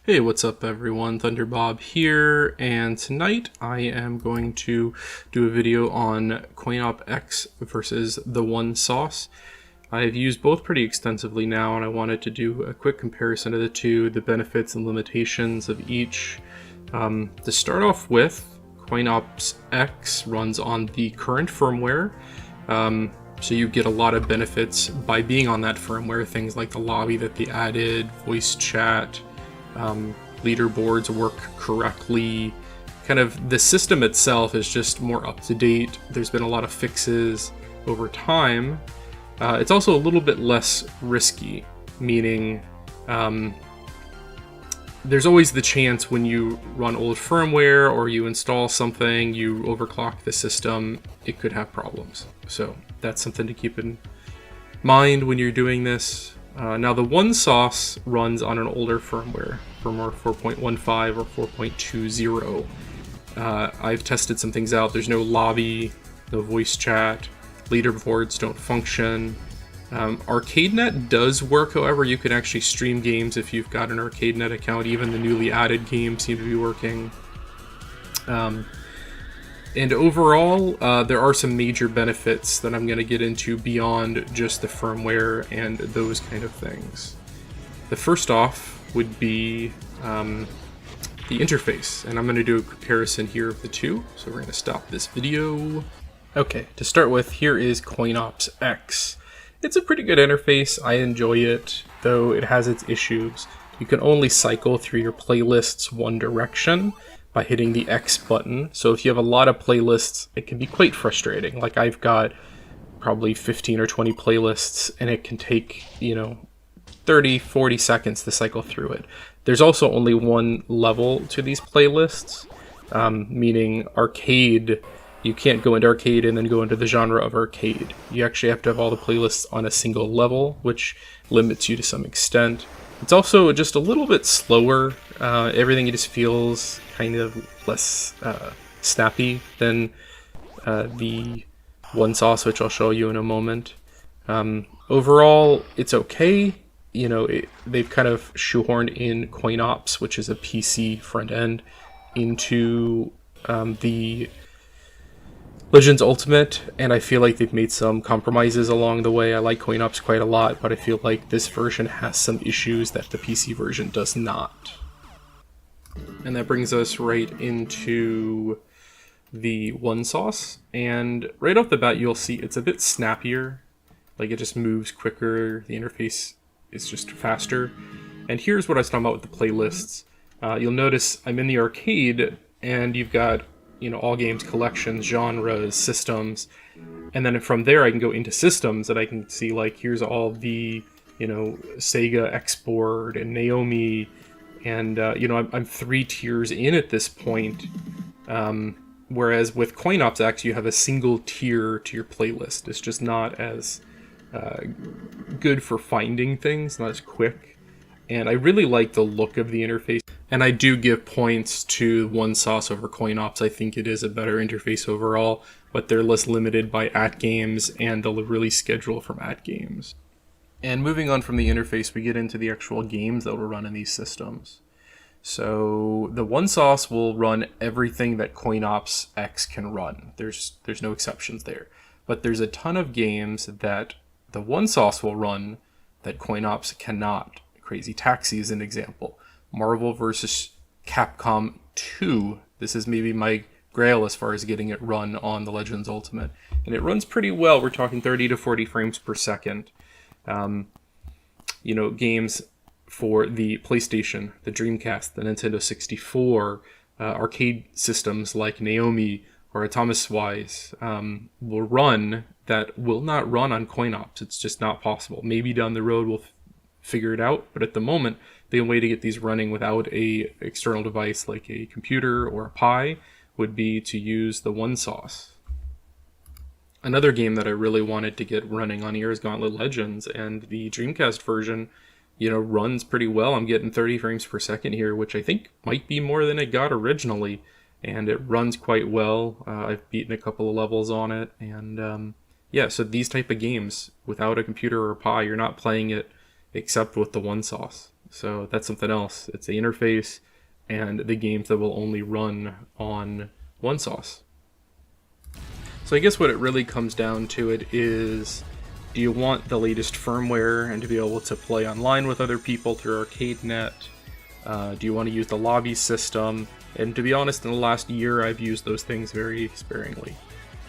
Hey, what's up everyone? Thunderbob here, and tonight I am going to do a video on CoinOp X versus the One Sauce. I've used both pretty extensively now, and I wanted to do a quick comparison of the two, the benefits and limitations of each. To start off with, CoinOps X runs on the current firmware, so you get a lot of benefits by being on that firmware, things like the lobby that they added, voice chat, leaderboards work correctly. Kind of the system itself is just more up to date. There's been a lot of fixes over time. It's also a little bit less risky, meaning there's always the chance when you run old firmware or you install something, you overclock the system, it could have problems. So that's something to keep in mind when you're doing this. Now the One Sauce runs on an older firmware 4.15 or 4.20. I've tested some things out. There's no lobby, no voice chat, leaderboards don't function. ArcadeNet does work, however. You can actually stream games if you've got an ArcadeNet account. Even the newly added games seem to be working. And overall, there are some major benefits that I'm going to get into beyond just the firmware and those kind of things. The first off would be the interface, and I'm going to do a comparison here of the two. So we're going to stop this video. Okay, to start with, here is CoinOps X. It's a pretty good interface. I enjoy it, though it has its issues. You can only cycle through your playlists one direction by hitting the X button. So if you have a lot of playlists, it can be quite frustrating. Like I've got probably 15 or 20 playlists, and it can take, 30, 40 seconds to cycle through it. There's also only one level to these playlists, meaning arcade, you can't go into arcade and then go into the genre of arcade. You actually have to have all the playlists on a single level, which limits you to some extent. It's also just a little bit slower. Everything just feels kind of less snappy than the One Sauce, which I'll show you in a moment. Overall, it's okay. They've kind of shoehorned in CoinOps, which is a PC front end, into the Legends Ultimate, and I feel like they've made some compromises along the way. I like CoinOps quite a lot, but I feel like this version has some issues that the PC version does not. And that brings us right into the One Sauce, and right off the bat you'll see it's a bit snappier, like it just moves quicker, the interface is just faster. And here's what I was talking about with the playlists. You'll notice I'm in the arcade, and you've got all games, collections, genres, systems, and then from there I can go into systems that I can see, like here's all the Sega Export and Naomi, and I'm 3 tiers in at this point, whereas with CoinOps X you have a single tier to your playlist. It's just not as good for finding things, not as quick, and I really like the look of the interface. And I do give points to One Sauce over CoinOps. I think it is a better interface overall, but they're less limited by @games, and they'll release schedule from @games. And moving on from the interface, we get into the actual games that will run in these systems. So the One Sauce will run everything that CoinOps X can run. There's no exceptions there. But there's a ton of games that the One Sauce will run that CoinOps cannot. Crazy Taxi is an example. Marvel vs. Capcom 2. This is maybe my grail as far as getting it run on the Legends Ultimate. And it runs pretty well. We're talking 30 to 40 frames per second. Games for the PlayStation, the Dreamcast, the Nintendo 64, arcade systems like Naomi or Atomiswise will run that will not run on CoinOps. It's just not possible. Maybe down the road we'll figure it out, but at the moment the only way to get these running without a external device like a computer or a Pi would be to use the One Sauce. Another game that I really wanted to get running on here is Gauntlet Legends, and the Dreamcast version runs pretty well. I'm getting 30 frames per second here, which I think might be more than it got originally, and it runs quite well. I've beaten a couple of levels on it, and so these type of games without a computer or a Pi, you're not playing it except with the One Sauce. So that's something else. It's the interface and the games that will only run on OneSauce. So I guess what it really comes down to it is, do you want the latest firmware and to be able to play online with other people through ArcadeNet? Do you want to use the lobby system? And to be honest, in the last year, I've used those things very sparingly.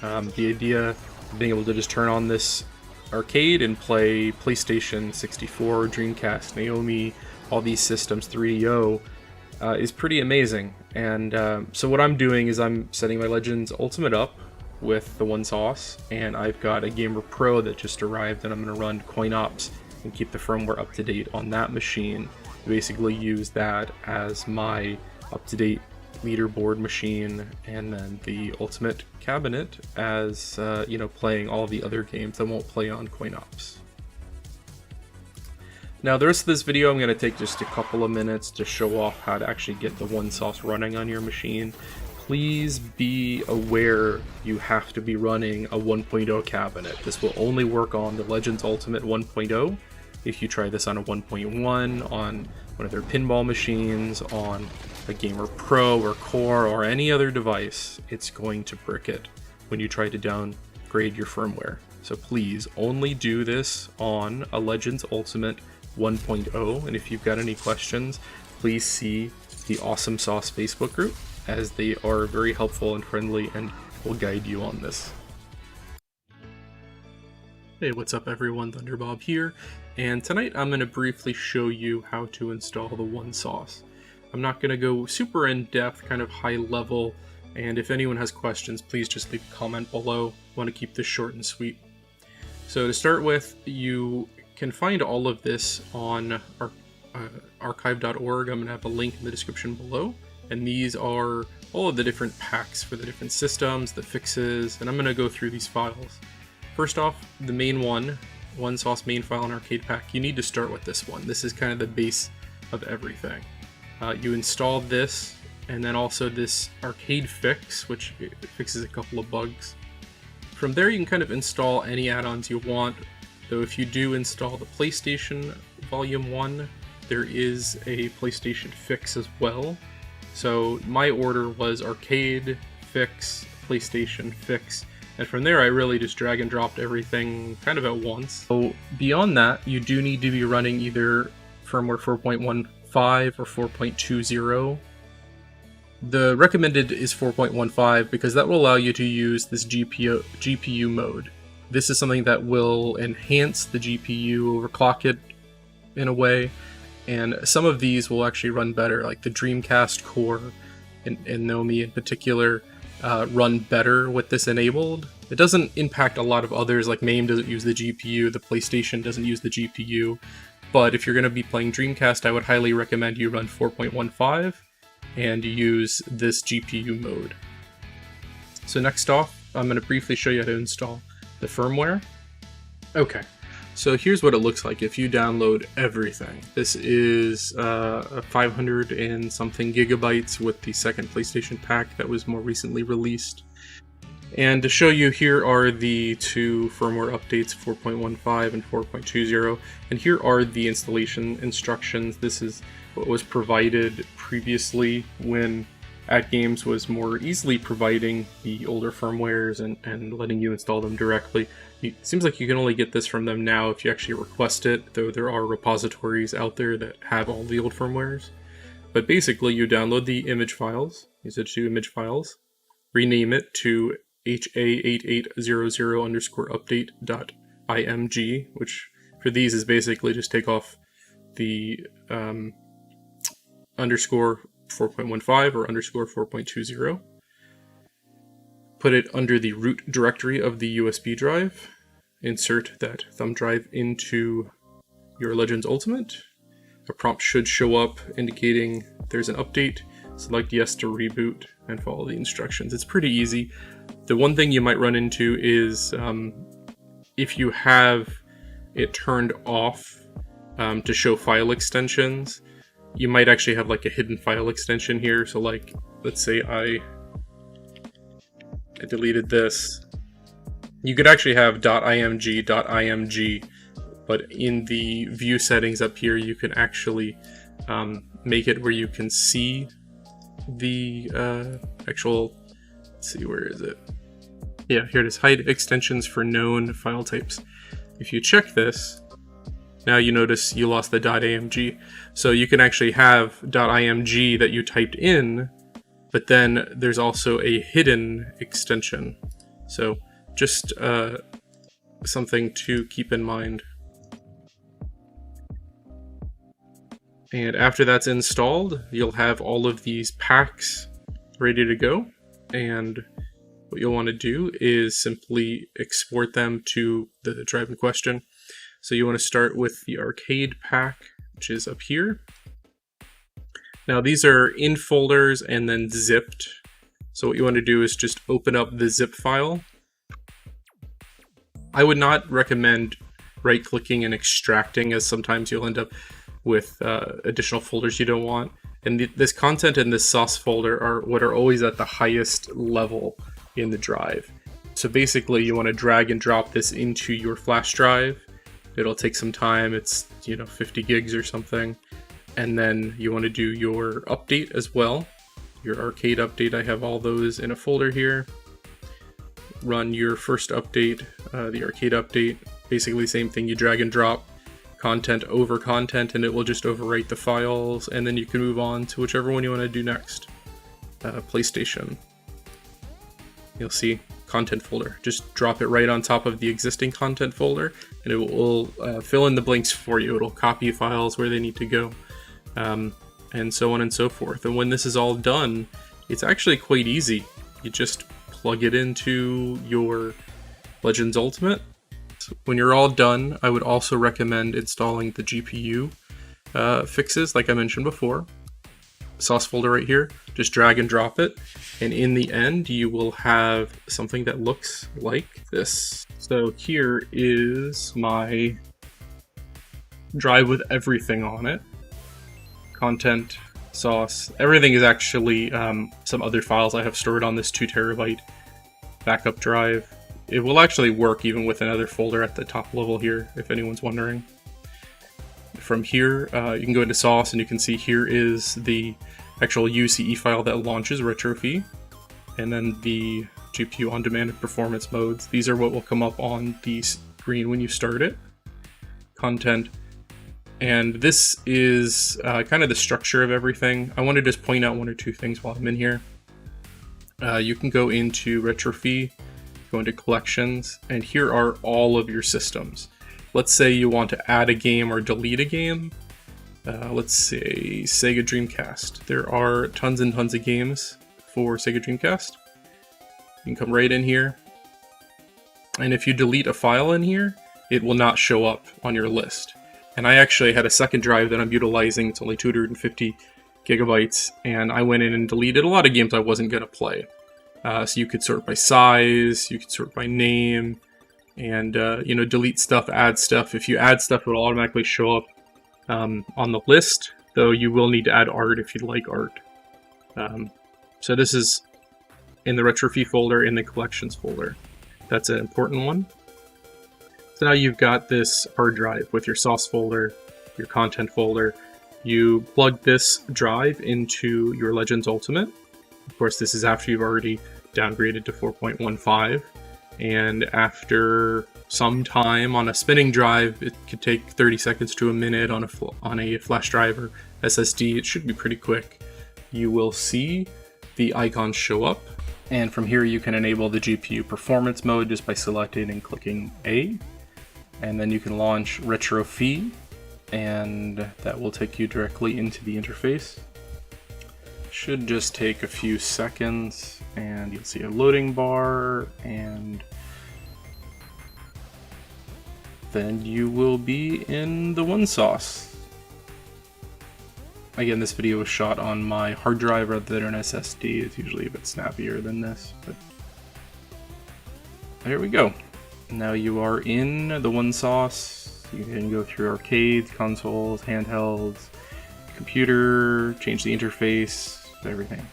The idea of being able to just turn on this arcade and play PlayStation 64, Dreamcast, Naomi, all these systems, 3DO, is pretty amazing. And so what I'm doing is I'm setting my Legends Ultimate up with the OneSauce, and I've got a Gamer Pro that just arrived, and I'm going to run CoinOps and keep the firmware up to date on that machine. Basically use that as my up-to-date leaderboard machine, and then the Ultimate cabinet as playing all the other games I won't play on CoinOps. Now the rest of this video I'm going to take just a couple of minutes to show off how to actually get the OneSauce running on your machine. Please be aware you have to be running a 1.0 cabinet. This will only work on the Legends Ultimate 1.0. If you try this on a 1.1, on one of their pinball machines, on a Gamer Pro or Core or any other device, it's going to brick it when you try to downgrade your firmware. So please only do this on a Legends Ultimate 1.0, and if you've got any questions, please see the Awesome Sauce Facebook group, as they are very helpful and friendly and will guide you on this. Hey, what's up everyone, Thunderbob here, and tonight I'm going to briefly show you how to install the OneSauce. I'm not going to go super in-depth, kind of high level, and if anyone has questions, please just leave a comment below. I want to keep this short and sweet. So to start with, you can find all of this on archive.org. I'm going to have a link in the description below. And these are all of the different packs for the different systems, the fixes, and I'm going to go through these files. First off, the main one, OneSauce main file and arcade pack, you need to start with this one. This is kind of the base of everything. You install this, and then also this arcade fix, which fixes a couple of bugs. From there you can kind of install any add-ons you want, though if you do install the PlayStation Volume 1, there is a PlayStation fix as well. So my order was arcade, fix, PlayStation, fix, and from there I really just drag and dropped everything kind of at once. So beyond that, you do need to be running either firmware 4.15 or 4.20. The recommended is 4.15 because that will allow you to use this GPU mode. This is something that will enhance the GPU, overclock it in a way, and some of these will actually run better, like the Dreamcast Core and Naomi in particular run better with this enabled. It doesn't impact a lot of others, like MAME doesn't use the GPU, the PlayStation doesn't use the GPU, but if you're going to be playing Dreamcast, I would highly recommend you run 4.15 and use this GPU mode. So next off, I'm going to briefly show you how to install the firmware. Okay. So here's what it looks like if you download everything. This is 500 and something gigabytes with the second PlayStation pack that was more recently released. And to show you, here are the two firmware updates, 4.15 and 4.20, and here are the installation instructions. This is what was provided previously when AtGames was more easily providing the older firmwares and letting you install them directly. It seems like you can only get this from them now if you actually request it, though there are repositories out there that have all the old firmwares. But basically, you download the image files, these are two image files, rename it to HA8800_update.img, which for these is basically just take off the underscore 4.15 or underscore 4.20. Put it under the root directory of the USB drive. Insert that thumb drive into your Legends Ultimate. A prompt should show up indicating there's an update. Select yes to reboot and follow the instructions. It's pretty easy. The one thing you might run into is if you have it turned off to show file extensions, you might actually have like a hidden file extension here. So like, let's say I deleted this. You could actually have .img, but in the view settings up here, you can actually make it where you can see the actual, let's see, where is it? Yeah, here it is, hide extensions for known file types. If you check this, now you notice you lost the .img. So you can actually have .img that you typed in, but then there's also a hidden extension. So just something to keep in mind. And after that's installed, you'll have all of these packs ready to go. And what you'll want to do is simply export them to the drive in question. So you want to start with the arcade pack, which is up here. Now these are in folders and then zipped. So what you want to do is just open up the zip file. I would not recommend right-clicking and extracting, as sometimes you'll end up with additional folders you don't want. And this content in this sauce folder are what are always at the highest level in the drive. So basically you want to drag and drop this into your flash drive. It'll take some time, it's 50 gigs or something. And then you want to do your update as well. Your arcade update, I have all those in a folder here. Run your first update, the arcade update. Basically same thing, you drag and drop content over content and it will just overwrite the files, and then you can move on to whichever one you want to do next. PlayStation. You'll see content folder. Just drop it right on top of the existing content folder and it will fill in the blanks for you. It'll copy files where they need to go, and so on and so forth. And when this is all done, it's actually quite easy. You just plug it into your Legends Ultimate. When you're all done, I would also recommend installing the GPU fixes, like I mentioned before. Sauce folder right here, just drag and drop it, and in the end you will have something that looks like this. So here is my drive with everything on it. Content, sauce, everything is actually some other files I have stored on this 2 terabyte backup drive. It will actually work even with another folder at the top level here, if anyone's wondering. From here, you can go into sauce and you can see here is the actual UCE file that launches RetroFi, and then the GPU on-demand and performance modes. These are what will come up on the screen when you start it. Content. And this is kind of the structure of everything. I want to just point out 1 or 2 things while I'm in here. You can go into RetroFi, go into collections, and here are all of your systems. Let's say you want to add a game or delete a game. Let's say Sega Dreamcast. There are tons and tons of games for Sega Dreamcast. You can come right in here, and if you delete a file in here, it will not show up on your list. And I actually had a second drive that I'm utilizing. It's only 250 gigabytes, and I went in and deleted a lot of games I wasn't going to play. So you could sort by size, you could sort by name, and delete stuff, add stuff. If you add stuff, it will automatically show up on the list, though you will need to add art if you like art. So this is in the RetroFi folder, in the collections folder. That's an important one. So now you've got this hard drive with your sauce folder, your content folder. You plug this drive into your Legends Ultimate. Of course, this is after you've already downgraded to 4.15, and after some time on a spinning drive, it could take 30 seconds to a minute on a flash drive or SSD. It should be pretty quick. You will see the icons show up, and from here you can enable the GPU performance mode just by selecting and clicking A, and then you can launch RetroFi, and that will take you directly into the interface. Should just take a few seconds, and you'll see a loading bar, and then you will be in the OneSauce. Again, this video was shot on my hard drive rather than an SSD. It's usually a bit snappier than this, but there we go. Now you are in the OneSauce. You can go through arcades, consoles, handhelds, computer, change the interface, everything.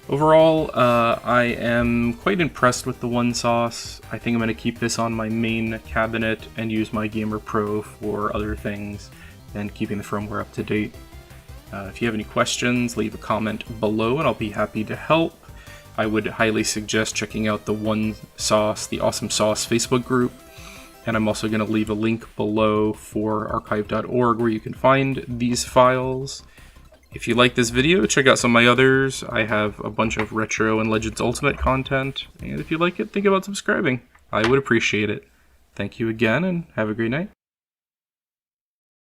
Overall, I am quite impressed with the One Sauce. I think I'm going to keep this on my main cabinet and use my Gamer Pro for other things and keeping the firmware up to date. If you have any questions, leave a comment below and I'll be happy to help. I would highly suggest checking out the One Sauce, the Awesome Sauce Facebook group. And I'm also going to leave a link below for archive.org where you can find these files. If you like this video, check out some of my others. I have a bunch of Retro and Legends Ultimate content. And if you like it, think about subscribing. I would appreciate it. Thank you again and have a great night.